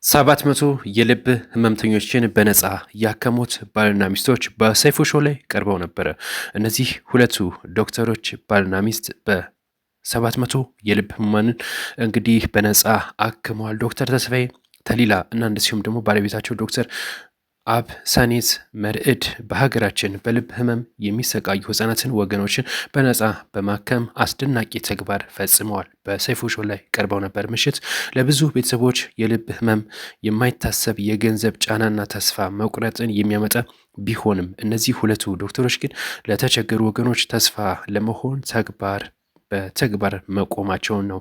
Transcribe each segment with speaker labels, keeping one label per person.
Speaker 1: 700 የልብ ህመምተኞችን በነፃ ያከሙት ባልና ሚስቶች በሰይፉ ሾው ላይ ቀርበው ነበረ። እነዚህ ሁለቱ ዶክተሮች ባልና ሚስት በ700 የልብ ህሙማንን እንግዲህ በነፃ አክመዋል። ዶክተር ተስፋዬ ተሊላ እና እንደዚሁም ደግሞ ባለቤታቸው ዶክተር አብሰኔት መርዕድ በሀገራችን በልብ ህመም የሚሰቃዩ ህጻናትን ወገኖችን በነፃ በማከም አስደናቂ ተግባር ፈጽመዋል። በሰይፉ ሾው ላይ ቀርበው ነበር። ምሽት ለብዙ ቤተሰቦች የልብ ህመም የማይታሰብ የገንዘብ ጫናና ተስፋ መቁረጥን የሚያመጣ ቢሆንም እነዚህ ሁለቱ ዶክተሮች ግን ለተቸገሩ ወገኖች ተስፋ ለመሆን በተግባር መቆማቸውን ነው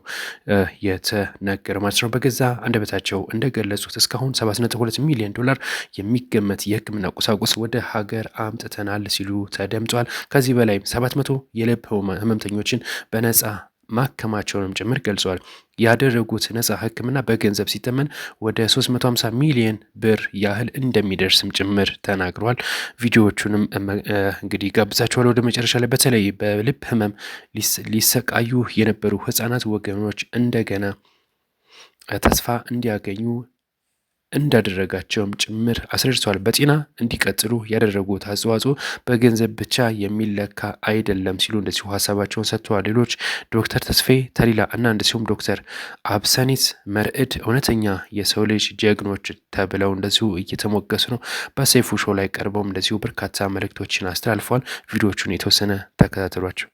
Speaker 1: የተነገረ ማለት ነው። በገዛ አንደበታቸው እንደገለጹት እስካሁን 7.2 ሚሊዮን ዶላር የሚገመት የህክምና ቁሳቁስ ወደ ሀገር አምጥተናል ሲሉ ተደምጧል። ከዚህ በላይም 700 የልብ ህመምተኞችን በነፃ ማከማቸውንም ጭምር ገልጸዋል። ያደረጉት ነፃ ህክምና በገንዘብ ሲተመን ወደ 350 ሚሊዮን ብር ያህል እንደሚደርስም ጭምር ተናግረዋል። ቪዲዮዎቹንም እንግዲህ ጋብዛቸዋል ወደ መጨረሻ ላይ በተለይ በልብ ህመም ሊሰቃዩ የነበሩ ህጻናት ወገኖች እንደገና ተስፋ እንዲያገኙ እንዳደረጋቸውም ጭምር አስረድተዋል። በጤና እንዲቀጥሉ ያደረጉት አስተዋጽኦ በገንዘብ ብቻ የሚለካ አይደለም ሲሉ እንደዚሁ ሀሳባቸውን ሰጥተዋል። ሌሎች ዶክተር ተስፋዬ ተሊላ እና እንደዚሁም ዶክተር አብሰኔት መርዕድ እውነተኛ የሰው ልጅ ጀግኖች ተብለው እንደዚሁ እየተሞገሱ ነው። በሰይፉ ሾው ላይ ቀርበውም እንደዚሁ በርካታ መልእክቶችን አስተላልፈዋል። ቪዲዮቹን የተወሰነ ተከታተሏቸው።